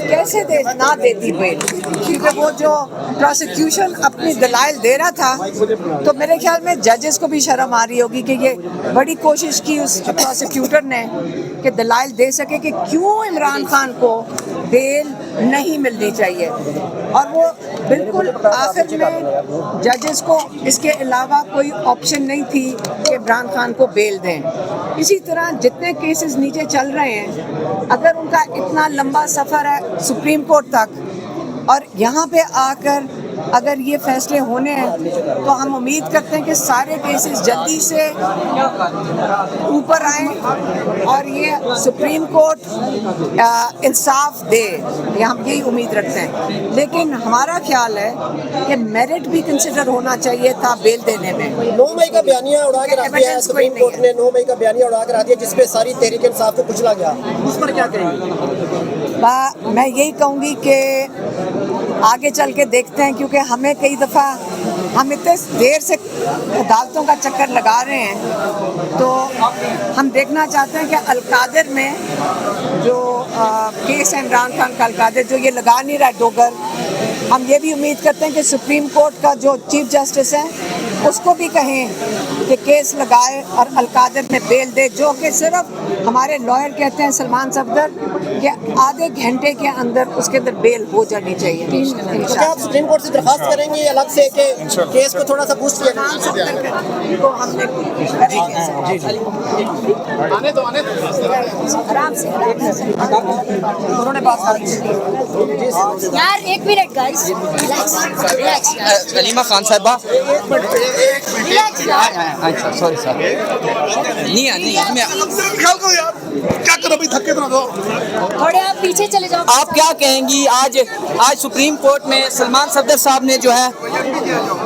کیسے نہ دیتی بیل، کیونکہ وہ جو پروسیکیوشن اپنی دلائل دے رہا تھا تو میرے خیال میں ججز کو بھی شرم آ رہی ہوگی کہ یہ بڑی کوشش کی اس پروسیکیوٹر نے کہ دلائل دے سکے کہ کیوں عمران خان کو بیل نہیں ملنی چاہیے، اور وہ بالکل آخر میں ججز کو اس کے علاوہ کوئی آپشن نہیں تھی کہ عمران خان کو بیل دیں۔ اسی طرح جتنے کیسز نیچے چل رہے ہیں، اگر ان کا اتنا لمبا سفر ہے سپریم کورٹ تک، اور یہاں پہ آ کر اگر یہ فیصلے ہونے ہیں تو ہم امید کرتے ہیں کہ سارے کیسز جلدی سے اوپر آئیں اور یہ سپریم کورٹ انصاف دے، ہم یہی امید رکھتے ہیں۔ لیکن ہمارا خیال ہے کہ میرٹ بھی کنسیڈر ہونا چاہیے تھا بیل دینے میں۔ 9 مئی کا بیانیہ اڑا کے رکھ دیا ہے سپریم کورٹ نے، 9 مئی کا بیانیہ اڑا کے رکھ دیا جس پہ ساری تحریک انصاف کو کچلا گیا، اس پر کیا کہیں گے؟ میں یہی کہوں گی کہ آگے چل کے دیکھتے ہیں، کیونکہ ہمیں کئی دفعہ ہم اتنے دیر سے عدالتوں کا چکر لگا رہے ہیں تو ہم دیکھنا چاہتے ہیں کہ القادر میں جو کیس ہے عمران خان کا القادر جو یہ لگا نہیں رہا ہے ڈوگر، ہم یہ بھی امید کرتے ہیں کہ سپریم کورٹ کا جو چیف جسٹس ہے اس کو بھی کہیں کہ کیس لگائے اور القادر میں بیل دے، جو کہ صرف ہمارے لائر کہتے ہیں سلمان صفدر کہ آدھے گھنٹے کے اندر اس کے اندر بیل ہو جانی چاہیے۔ کیا آپ سپریم کورٹ سے درخواست کریں گے الگ سے کہ کیس کو تھوڑا سا بوسٹ کیا جائے؟ کو ہم نے آرام سے انہوں نے بات کر دی یار ایک منٹ گائز، علیمہ خان صاحبہ اچھا سوری سر نہیں کیا کرو بھی تھکے تو تھوڑے آپ پیچھے چلے جاؤ۔ آپ کیا کہیں گی آج سپریم کورٹ میں سلمان صفدر صاحب نے جو ہے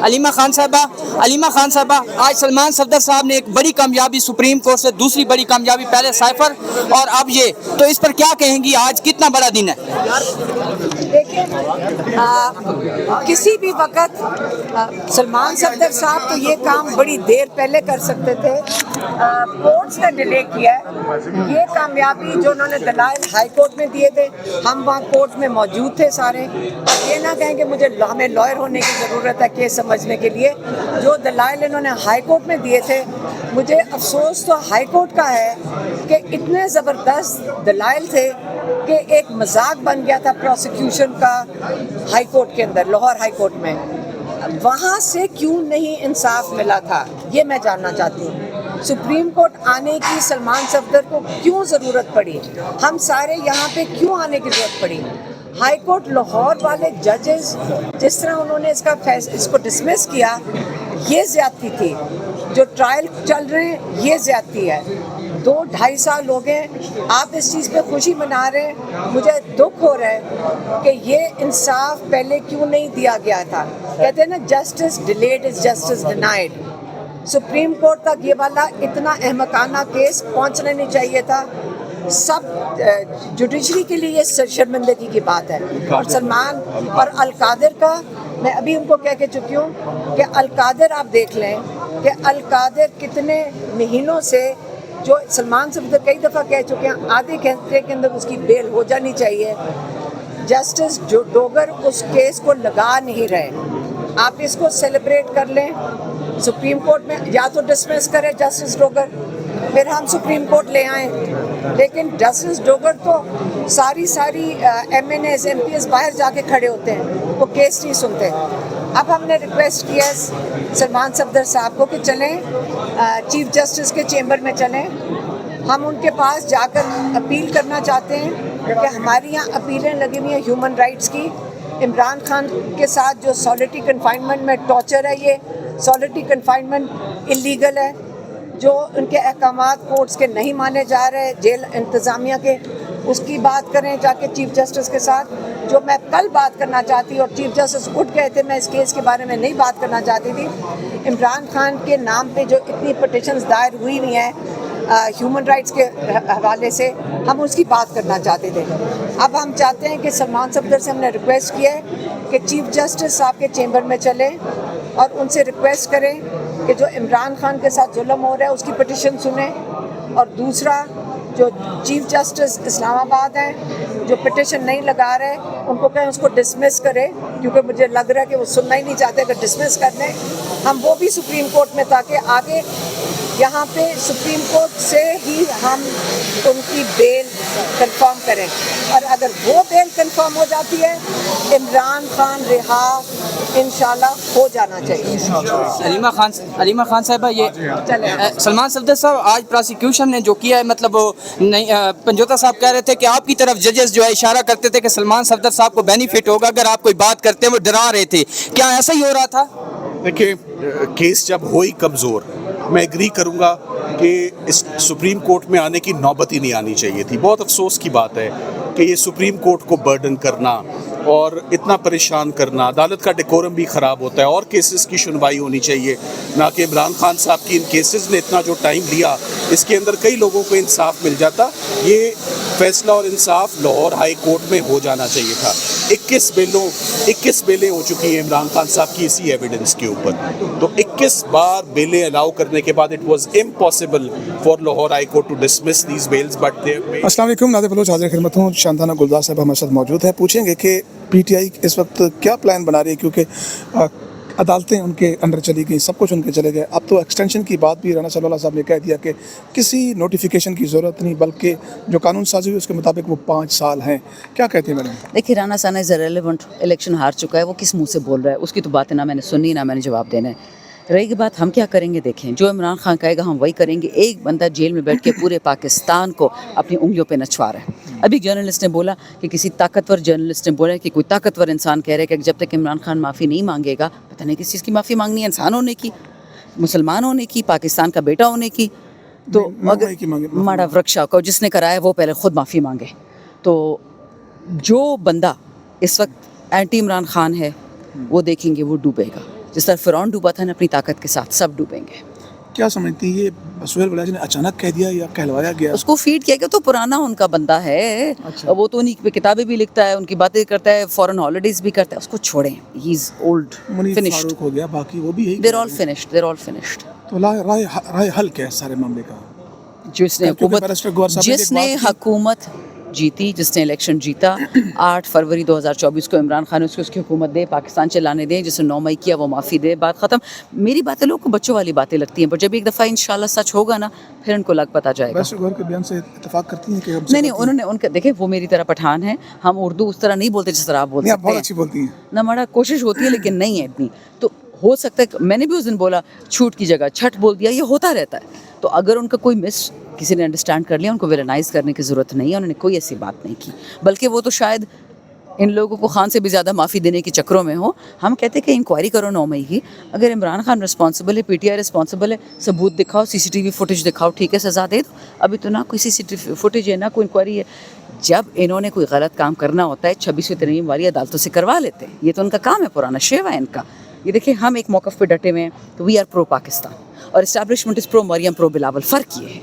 علیمہ خان صاحبہ آج سلمان صفدر صاحب نے ایک بڑی کامیابی سپریم کورٹ سے دوسری بڑی کامیابی، پہلے سائفر اور اب یہ، تو اس پر کیا کہیں گی آج کتنا بڑا دن ہے؟ دیکھیں کسی بھی وقت سلمان صفدر صاحب تو یہ کام بڑی دیر پہلے کر سکتے تھے، کورٹس نے ڈیلے کیا ہے۔ یہ کامیابی جو انہوں نے دلائل ہائی کورٹ میں دیے تھے، ہم وہاں کورٹ میں موجود تھے سارے، یہ نہ کہیں کہ ہمیں لائر ہونے کی ضرورت ہے کیس سمجھنے کے لیے، جو دلائل انہوں نے ہائی کورٹ میں دیے تھے، مجھے افسوس تو ہائی کورٹ کا ہے کہ اتنے زبردست دلائل تھے کہ ایک مذاق بن گیا تھا پروسیکیوشن کا ہائی کورٹ کے اندر، لاہور ہائی کورٹ میں۔ وہاں سے کیوں نہیں انصاف ملا تھا یہ میں جاننا چاہتی ہوں۔ سپریم کورٹ آنے کی سلمان صفدر کو کیوں ضرورت پڑی، ہم سارے یہاں پہ کیوں آنے کی ضرورت پڑی؟ ہائی کورٹ لاہور والے ججز جس طرح انہوں نے اس کو ڈسمس کیا، یہ زیادتی تھی۔ جو ٹرائل چل رہے ہیں یہ زیادتی ہے۔ 2-2.5 سال ہو گئے، آپ اس چیز پہ خوشی منا رہے ہیں، مجھے دکھ ہو رہا ہے کہ یہ انصاف پہلے کیوں نہیں دیا گیا تھا۔ کہتے ہیں نا justice delayed is justice denied. Supreme court تک یہ والا اتنا احمقانہ کیس پہنچنا نہیں چاہیے تھا۔ سب جوڈیشری کے لیے یہ شرمندگی کی بات ہے، اور سلمان اور القادر کا میں ابھی ان کو کہہ کے چکی ہوں کہ القادر آپ دیکھ لیں کہ القادر کتنے مہینوں سے، جو سلمان صفدر کئی دفعہ کہہ چکے ہیں آدھے گھنٹے کے اندر اس کی بیل ہو جانی چاہیے، جسٹس ڈوگر اس کیس کو لگا نہیں رہے۔ آپ اس کو سیلیبریٹ کر لیں، سپریم کورٹ میں یا تو ڈسمس کرے جسٹس ڈوگر، پھر ہم سپریم کورٹ لے آئیں، لیکن جسٹس ڈوگر تو ساری MNAs MPs باہر جا کے کھڑے ہوتے ہیں، وہ کیس نہیں سنتے۔ اب ہم نے ریکویسٹ کیا ہے سلمان صفدر صاحب کو کہ چلیں چیف جسٹس کے چیمبر میں چلیں، ہم ان کے پاس جا کر اپیل کرنا چاہتے ہیں کہ ہماری یہاں اپیلیں لگی ہوئی ہیں ہیومن رائٹس کی۔ عمران خان کے ساتھ جو سالیٹری کنفائنمنٹ میں ٹارچر ہے، یہ سالیٹری کنفائنمنٹ اللیگل ہے، جو ان کے احکامات کورٹس کے نہیں مانے جا رہے جیل انتظامیہ کے، اس کی بات کریں جا کے چیف جسٹس کے ساتھ۔ جو میں کل بات کرنا چاہتی اور چیف جسٹس اٹھ گئے تھے، میں اس کیس کے بارے میں نہیں بات کرنا چاہتی تھی، عمران خان کے نام پہ جو اتنی پٹیشنز دائر ہوئی ہوئی ہیں ہیومن رائٹس کے حوالے سے، ہم اس کی بات کرنا چاہتے تھے۔ اب ہم چاہتے ہیں کہ سلمان صفدر سے ہم نے ریکویسٹ کیا ہے کہ چیف جسٹس صاحب کے چیمبر میں چلیں اور ان سے ریکویسٹ کریں کہ جو عمران خان کے ساتھ ظلم ہو رہا ہے اس کی پٹیشن سنیں، اور دوسرا जो चीफ जस्टिस इस्लामाबाद हैं, जो पिटिशन नहीं लगा रहे, उनको कहें उसको डिसमिस करें, क्योंकि मुझे लग रहा है कि वो सुनना ही नहीं चाहते। अगर डिसमिस कर दें हम वो भी सुप्रीम कोर्ट में, ताकि आगे यहाँ पे सुप्रीम कोर्ट से ही हम उनकी बेल कंफर्म करें। और अगर वो बेल कंफर्म हो जाती है, इमरान खान रिहा इंशाल्लाह हो जाना चाहिए। अलीमा खान साहिबा, ये सलमान सफदर साहब आज प्रोसिक्यूशन ने जो किया है, मतलब वो नहीं, पंजोता साहब कह रहे थे कि आपकी तरफ जजेस जो है इशारा करते थे कि सलमान सफदर साहब को बेनिफिट होगा अगर आप कोई बात करते हैं, वो डरा रहे थे, क्या ऐसा ही हो रहा था? देखिए, केस जब हो ही कमज़ोर, मैं एग्री करूंगा कि इस सुप्रीम कोर्ट में आने की नौबत ही नहीं आनी चाहिए थी। बहुत अफसोस की बात है कि ये सुप्रीम कोर्ट को बर्डन करना और इतना परेशान करना, अदालत का डेकोरम भी ख़राब होता है। और केसेस की सुनवाई होनी चाहिए, ना कि इमरान खान साहब की इन केसेस ने इतना जो टाइम लिया, इसके अंदर कई लोगों को इंसाफ मिल जाता। ये फैसला और इंसाफ लाहौर हाई कोर्ट में हो जाना चाहिए था। 21 बेलें हो चुकी हैं इमरान खान साहब की इसी एविडेंस के ऊपर, तो 21 बार बेलें अलाउ करने के बाद it was impossible for Lahore high court to dismiss these bails, but अस्सलाम वालेकुम, नादिर बलोच हाजिर खिदमत हूँ। शांताना गुलजार साहब हमारे साथ मौजूद है। पूछेंगे कि पीटीआई इस वक्त क्या प्लान बना रही है, क्योंकि अदालतें उनके अंडर चली गई, सब कुछ उनके चले गए। अब तो एक्सटेंशन की बात भी राना सलाउल्लाह साहब ने कह दिया कि किसी नोटिफिकेशन की ज़रूरत नहीं, बल्कि जो कानून साजी हुई उसके मुताबिक वो 5 साल हैं। क्या कहती हैं मैडम? देखिए, राना साना इज़ इरेलेवेंट, इलेक्शन हार चुका है, वो किस मुंह से बोल रहा है, उसकी तो बातें ना मैंने सुनी ना मैंने जवाब देना है। रही बात हम क्या करेंगे, देखें जो इमरान खान कहेगा हम वही करेंगे। एक बंदा जेल में बैठ के पूरे पाकिस्तान को अपनी उंगलियों पे नचवा रहा है। अभी जर्नलिस्ट ने बोला कि किसी ताकतवर जर्नलिस्ट ने बोला कि कोई ताकतवर इंसान कह रहा है कि जब तक इमरान खान माफ़ी नहीं मांगेगा, पता नहीं किस चीज़ की माफ़ी मांगनी है, इंसान होने की, मुसलमान होने की, पाकिस्तान का बेटा होने की। तो अगर माड़ा वृक्षा को जिसने कराया वो पहले ख़ुद माफ़ी मांगे। तो जो बंदा इस वक्त एंटी इमरान खान है वो देखेंगे वो डूबेगा, जिस तरह फ़िरौन डूबा था ना अपनी ताकत के साथ, सब डूबेंगे। क्या समझती है ये सुहेल बलाजी ने अचानक कह दिया या कहलवाया गया? उसको फीड किया गया, तो पुराना उनका बंदा है। अच्छा। वो तो उन्हीं पे किताबें भी लिखता है, उनकी बातें करता है, फॉरेन हॉलीडेज भी करता है, उसको छोड़ें, he is old, Munir finished, Farooq हो गया, बाकी वो भी यही देयर ऑल फिनिश्ड। तो राय हल क्या है सारे मामले का? जिसने हुकूमत जीती, जिसने इलेक्शन जीता, 8 फरवरी 2024 को इमरान खान उसकी हुकूमत दे, पाकिस्तान चलाने दें। जिसने 9 मई किया वो माफ़ी दे, बात ख़त्म। मेरी बातें लोगों को बच्चों वाली बातें लगती हैं, पर जब एक दफ़ा इंशाल्लाह सच होगा ना, फिर उनको लग पता जाएगा। गौर के बयान से इत्तेफाक करती हैं कि नहीं, उन्होंने उनका देखें, वो मेरी तरह पठान है, हम उर्दू उस तरह नहीं बोलते जिस तरह आप बोलते हैं। बहुत अच्छी बोलती हैं ना, हमारा कोशिश होती है लेकिन नहीं है इतनी। तो हो सकता है, मैंने भी उस दिन बोला छूट की जगह छठ बोल दिया, ये होता रहता है। तो अगर उनका कोई मिस किसी ने अंडरस्टैंड कर लिया, उनको विलेनाइज करने की ज़रूरत नहीं है, उन्होंने कोई ऐसी बात नहीं की। बल्कि वो तो शायद इन लोगों को खान से भी ज़्यादा माफ़ी देने के चक्रों में हो। हम कहते हैं कि इंक्वायरी करो 9 मई की। अगर इमरान खान रिस्पॉन्सिबल है, पीटीआई रिस्पॉन्सिबल है, सबूत दिखाओ, सीसीटीवी फुटेज दिखाओ, ठीक है, सज़ा दे दो। अभी तो ना कोई सीसीटीवी फुटेज है ना कोई इंक्वायरी है। जब इन्होंने कोई गलत काम करना होता है 26वीं तरमीम वाली अदालतों से करवा लेते हैं, ये तो उनका काम है, पुराना शेवा है इनका। ये देखिए, हम एक मौक़िफ़ पे डटे हुए हैं, तो वी आर प्रो पाकिस्तान और establishment is pro Maryam pro Bilawal. फ़र्क ये है,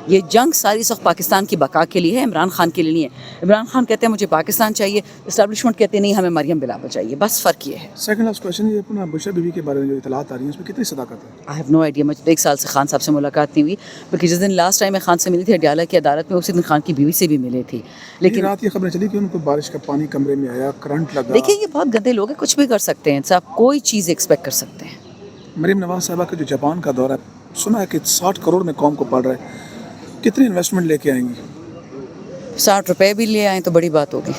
ये जंग सारी सब पाकिस्तान की बका के लिए है, इमरान खान के लिए नहीं है। इमरान खान कहते हैं मुझे पाकिस्तान चाहिए, इस्टेब्लिशमेंट कहते हैं नहीं हमें मरियम बिलावल चाहिए, बस फ़र्क ये है। सेकंड लास्ट क्वेश्चन, ये अपना बुशरा बीवी के बारे में जो इतलात आ रही है उसमें कितनी सदाकत है? I have no idea. मुझे 1 साल से खान साहब से मुलाकात नहीं हुई, बल्कि जिस दिन लास्ट टाइम मैं खान से मिली थी अडयाला की अदालत में, उसी दिन खान की बीवी से भी मिली थी। लेकिन रात ये खबरें चली कि उनको बारिश का पानी कमरे में आया, करंट लगा। देखिए, ये बहुत गंदे लोग हैं, कुछ भी कर सकते हैं साहब, कोई चीज़ एक्सपेक्ट कर सकते हैं। मरीम नवाज साहबा का जो जापान का दौरा है, सुना है कि 60 करोड़ में कौम को पड़ रहा है, कितनी इन्वेस्टमेंट लेके आएंगी? 60 रुपए भी ले आए तो बड़ी बात होगी।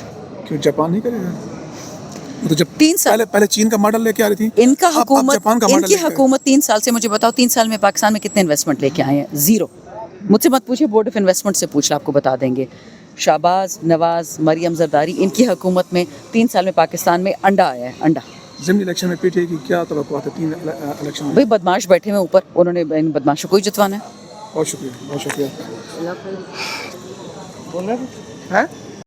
क्यों जापान नहीं करेगा? तो जब 3 साल पहले चीन का मॉडल लेके आ रही थी, इनका अब हुकूमत, जापान का मॉडल इनकी हुकूमत 3 साल से, मुझे बताओ 3 साल में पाकिस्तान में कितने इन्वेस्टमेंट लेके आए हैं? 0। मुझसे मत पूछिए, बोर्ड ऑफ इन्वेस्टमेंट से पूछ, आपको बता देंगे। शाहबाज, नवाज, मरियम जरदारी, इनकी हुकूमत में 3 साल में पाकिस्तान में अंडा आया है, अंडा। ज़िमनी इलेक्शन में पीटीआई की क्या तवक्कुआत है? 3 इलेक्शन में भाई बदमाश बैठे हुए ऊपर, उन्होंने इन बदमाशों को ही जितवाना है। बहुत शुक्रिया, बहुत शुक्रिया।